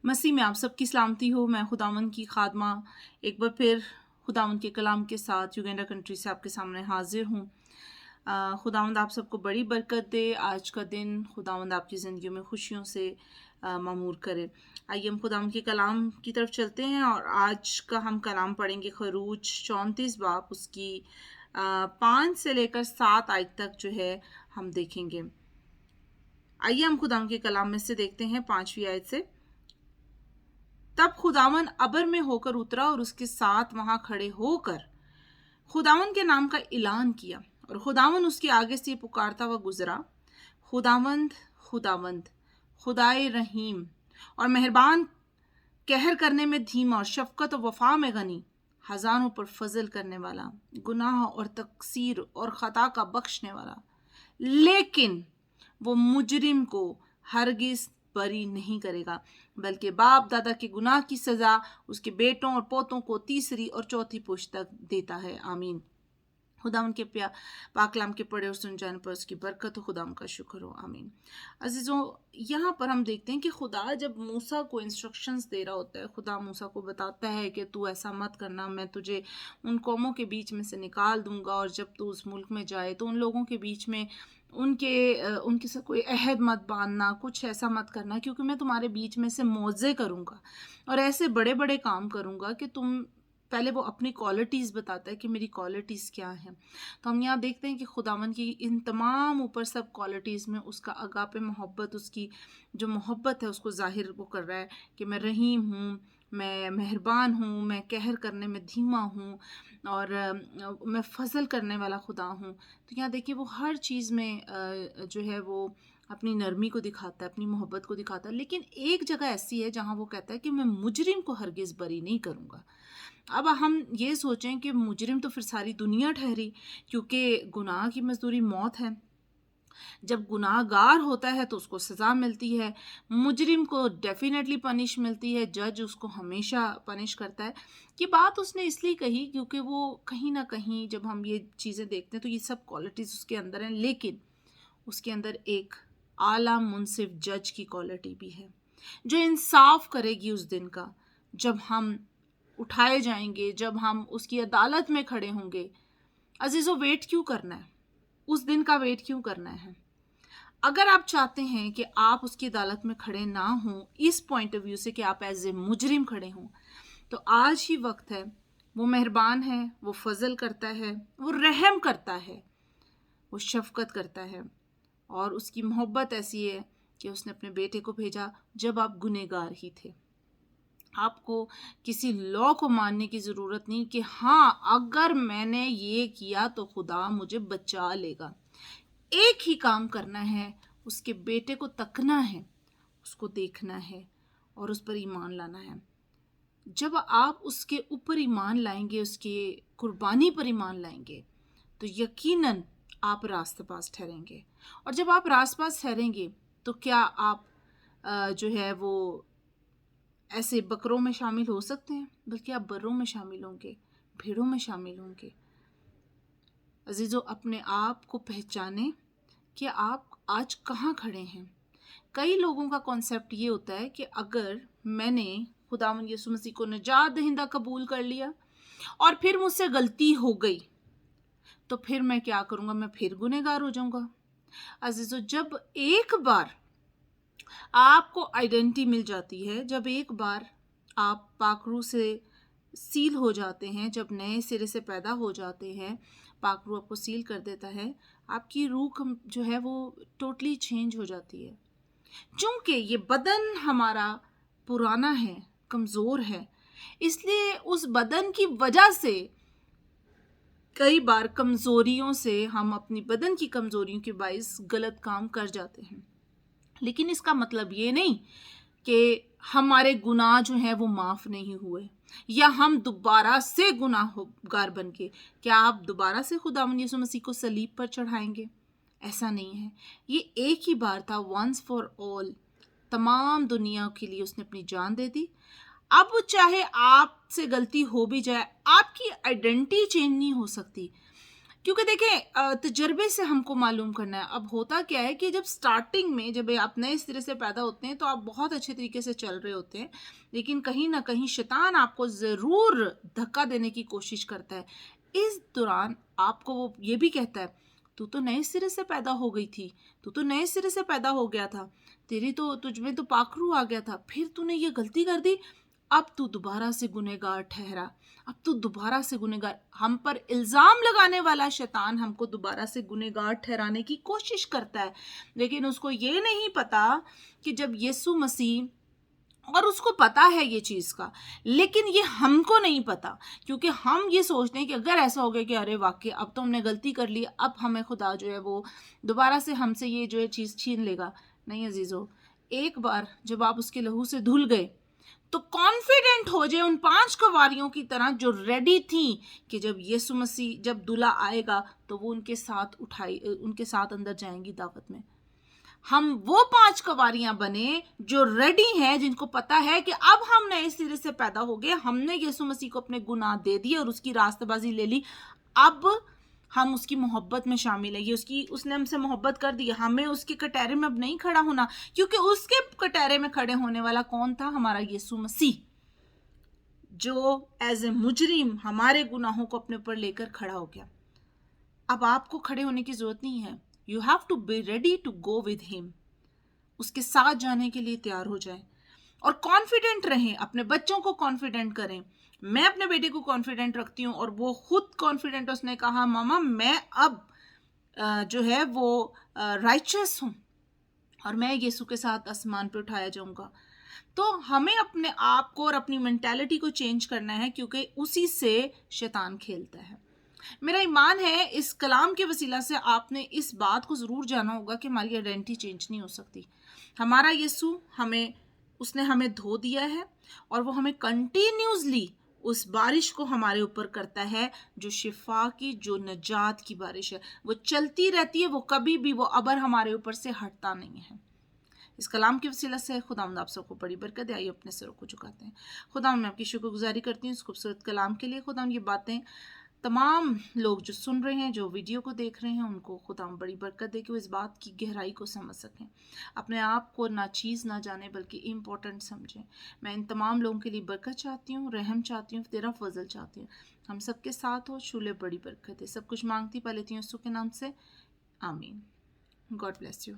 मसीह में आप सबकी सलामती हो। मैं खुदावंद की खादमा एक बार फिर खुदावंद के कलाम के साथ युगांडा कंट्री से आपके सामने हाजिर हूँ। खुदावंद आप सबको बड़ी बरकत दे। आज का दिन खुदावंद आपकी ज़िंदगी में खुशियों से मामूर करे। आइए हम खुदावंद के कलाम की तरफ चलते हैं और आज का हम कलाम पढ़ेंगे खरूज 34 बाब उसकी 5 से लेकर 7 आयत तक जो है हम देखेंगे। आइए हम खुदावंद के कलाम में से देखते हैं 5वीं आयत से। तब खुदावन अबर में होकर उतरा और उसके साथ वहां खड़े होकर खुदावन के नाम का ऐलान किया और खुदावन उसके आगे से पुकारता हुआ गुजरा, खुदावंद खुदावंद खुदाए रहीम और मेहरबान, कहर करने में धीमा और शफकत और वफा में गनी, हजारों पर फजल करने वाला, गुनाह और तकसीर और खता का बख्शने वाला, लेकिन वो मुजरिम को हरगिज बरी नहीं करेगा, बल्कि बाप दादा के गुनाह की सजा उसके बेटों और पोतों को तीसरी और चौथी पुश्त तक देता है। आमीन। खुदा उनके पाकलाम के पढ़े और सुन जाने पर उसकी बरकत हो। खुदा का शुक्र हो। आमीन। अजीज़ों, यहाँ पर हम देखते हैं कि खुदा जब मूसा को इंस्ट्रक्शंस दे रहा होता है, खुदा मूसा को बताता है कि तू ऐसा मत करना, मैं तुझे उन कौमों के बीच में से निकाल दूंगा और जब तू उस मुल्क में जाए तो उन लोगों के बीच में उनके साथ कोई अहद मत बांधना, कुछ ऐसा मत करना, क्योंकि मैं तुम्हारे बीच में से मौजे करूँगा और ऐसे बड़े बड़े काम करूँगा कि तुम पहले वो अपनी क्वालिटीज़ बताता है कि मेरी क्वालिटीज़ क्या हैं। तो हम यहाँ देखते हैं कि खुदावन की इन तमाम ऊपर सब क्वालिटीज़ में उसका अगापे मोहब्बत, उसकी जो मोहब्बत है उसको ज़ाहिर वो कर रहा है कि मैं रहीम हूँ, मैं मेहरबान हूँ, मैं कहर करने में धीमा हूँ और मैं फजल करने वाला खुदा हूँ। तो यहाँ देखिए वो हर चीज़ में जो है वो अपनी नरमी को दिखाता है, अपनी मोहब्बत को दिखाता है। लेकिन एक जगह ऐसी है जहाँ वो कहता है कि मैं मुजरिम को हरगिज़ बरी नहीं करूँगा। अब हम ये सोचें कि मुजरिम तो फिर सारी दुनिया ठहरी, क्योंकि गुनाह की मजदूरी मौत है। जब गुनाहगार होता है तो उसको सज़ा मिलती है, मुजरिम को डेफिनेटली पनिश मिलती है, जज उसको हमेशा पनिश करता है। ये बात उसने इसलिए कही क्योंकि वो कहीं ना कहीं जब हम ये चीज़ें देखते हैं तो ये सब क्वालिटीज़ उसके अंदर हैं, लेकिन उसके अंदर एक आला मुनसिफ जज की क्वालिटी भी है जो इंसाफ करेगी उस दिन का, जब हम उठाए जाएंगे, जब हम उसकी अदालत में खड़े होंगे। अजीज़ों, वेट क्यों करना है? उस दिन का वेट क्यों करना है? अगर आप चाहते हैं कि आप उसकी अदालत में खड़े ना हों इस पॉइंट ऑफ व्यू से कि आप एज ए मुजरिम खड़े हों, तो आज ही वक्त है। वो मेहरबान है, वो फजल करता है, वो रहम करता है, वो शफकत करता है और उसकी मोहब्बत ऐसी है कि उसने अपने बेटे को भेजा जब आप गुनहगार ही थे। आपको किसी लॉ को मानने की ज़रूरत नहीं कि हाँ, अगर मैंने ये किया तो खुदा मुझे बचा लेगा। एक ही काम करना है, उसके बेटे को तकना है, उसको देखना है और उस पर ईमान लाना है। जब आप उसके ऊपर ईमान लाएंगे, उसके कुर्बानी पर ईमान लाएंगे, तो यकीनन आप रास्तबाज ठहरेंगे। और जब आप रास्तबाज ठहरेंगे तो क्या आप जो है वो ऐसे बकरों में शामिल हो सकते हैं, बल्कि आप बर्रों में शामिल होंगे, भेड़ों में शामिल होंगे। अजीज़ों, अपने आप को पहचानें कि आप आज कहाँ खड़े हैं। कई लोगों का कॉन्सेप्ट ये होता है कि अगर मैंने खुदावंद यीशु मसीह को निजात दहिंदा कबूल कर लिया और फिर मुझसे गलती हो गई तो फिर मैं क्या करूँगा, मैं फिर गुनहगार हो जाऊँगा। अजीज़ों, जब एक बार आपको आइडेंटिटी मिल जाती है, जब एक बार आप पाकरू से सील हो जाते हैं, जब नए सिरे से पैदा हो जाते हैं, पाकरू आपको सील कर देता है, आपकी रूह जो है वो टोटली चेंज हो जाती है। चूंकि ये बदन हमारा पुराना है, कमज़ोर है, इसलिए उस बदन की वजह से कई बार कमज़ोरियों से हम अपनी बदन की कमज़ोरियों के बाइस गलत काम कर जाते हैं। लेकिन इसका मतलब ये नहीं कि हमारे गुनाह जो हैं वो माफ़ नहीं हुए या हम दोबारा से गुनाहगार बन के क्या आप दोबारा से खुदावंद यीशु मसीह को सलीब पर चढ़ाएंगे? ऐसा नहीं है। ये एक ही बार था, वंस फॉर ऑल, तमाम दुनिया के लिए उसने अपनी जान दे दी। अब चाहे आपसे गलती हो भी जाए, आपकी आइडेंटिटी चेंज नहीं हो सकती। کیونکہ دیکھیں تجربے سے ہم کو معلوم کرنا ہے. اب ہوتا کیا ہے کہ جب سٹارٹنگ میں جب آپ نئے سرے سے پیدا ہوتے ہیں تو آپ بہت اچھے طریقے سے چل رہے ہوتے ہیں، لیکن کہیں نہ کہیں شیطان آپ کو ضرور دھکا دینے کی کوشش کرتا ہے. اس دوران آپ کو وہ یہ بھی کہتا ہے تو نئے سرے سے پیدا ہو گئی تھی، تو نئے سرے سے پیدا ہو گیا تھا، تجھ میں تو پاکرو آ گیا تھا، پھر تو نے یہ غلطی کر دی، اب تو دوبارہ سے گنہگار ٹھہرا، اب تو دوبارہ سے گنہگار. ہم پر الزام لگانے والا شیطان ہم کو دوبارہ سے گنہگار ٹھہرانے کی کوشش کرتا ہے، لیکن اس کو یہ نہیں پتا کہ جب یسوع مسیح، اور اس کو پتا ہے یہ چیز کا، لیکن یہ ہم کو نہیں پتا، کیونکہ ہم یہ سوچتے ہیں کہ اگر ایسا ہو گیا کہ ارے واقعی اب تو ہم نے غلطی کر لی، اب ہمیں خدا جو ہے وہ دوبارہ سے ہم سے یہ جو ہے چیز چھین لے گا. نہیں عزیزو، ایک بار جب آپ اس کے لہو سے دھل گئے تو کانفیڈنٹ ہو جائے ان 5 کنواریوں کی طرح جو ریڈی تھیں کہ جب یسوع مسیح جب دلہا آئے گا تو وہ ان کے ساتھ اندر جائیں گی دعوت میں. ہم وہ 5 کنواریاں بنے جو ریڈی ہیں، جن کو پتا ہے کہ اب ہم نئے سرے سے پیدا ہو گئے، ہم نے یسوع مسیح کو اپنے گناہ دے دیے اور اس کی راستہ بازی لے لی، اب ہم اس کی محبت میں شامل ہیں. اس نے ہم سے محبت کر دی، ہمیں اس کے کٹہرے میں اب نہیں کھڑا ہونا، کیونکہ اس کے کٹہرے میں کھڑے ہونے والا کون تھا؟ ہمارا یسوع مسیح، جو ایز اے مجرم ہمارے گناہوں کو اپنے اوپر لے کر کھڑا ہو گیا. اب آپ کو کھڑے ہونے کی ضرورت نہیں ہے. You have to be ready to go with him. اس کے ساتھ جانے کے لیے تیار ہو جائیں اور کانفیڈنٹ رہیں، اپنے بچوں کو کانفیڈنٹ کریں. میں اپنے بیٹے کو کانفیڈنٹ رکھتی ہوں اور وہ خود کانفیڈنٹ، اس نے کہا ماما میں اب جو ہے وہ رائچس ہوں اور میں یسوع کے ساتھ آسمان پہ اٹھایا جاؤں گا. تو ہمیں اپنے آپ کو اور اپنی مینٹیلٹی کو چینج کرنا ہے، کیونکہ اسی سے شیطان کھیلتا ہے. میرا ایمان ہے اس کلام کے وسیلہ سے آپ نے اس بات کو ضرور جانا ہوگا کہ ہماری آئیڈینٹی چینج نہیں ہو سکتی. ہمارا یسوع اس نے ہمیں دھو دیا ہے اور وہ ہمیں کنٹینیوسلی اس بارش کو ہمارے اوپر کرتا ہے جو شفا کی، جو نجات کی بارش ہے. وہ چلتی رہتی ہے، وہ کبھی بھی وہ ابر ہمارے اوپر سے ہٹتا نہیں ہے. اس کلام کی وسیلہ سے خداوند آپ سب کو بڑی برکت دے. آئیے اپنے سروں کو جھکاتے ہیں. خداوند میں آپ کی شکر گزاری کرتی ہوں اس خوبصورت کلام کے لیے. خداوند یہ باتیں تمام لوگ جو سن رہے ہیں، جو ویڈیو کو دیکھ رہے ہیں، ان کو خداوند بڑی برکت دے کہ وہ اس بات کی گہرائی کو سمجھ سکیں، اپنے آپ کو نہ چیز نہ جانے بلکہ امپورٹنٹ سمجھیں. میں ان تمام لوگوں کے لیے برکت چاہتی ہوں، رحم چاہتی ہوں، تیرا فضل چاہتی ہوں. ہم سب کے ساتھ ہو، شولے بڑی برکت ہے. سب کچھ مانگتی پا لیتی ہوں یسوع کے نام سے، آمین. God bless you.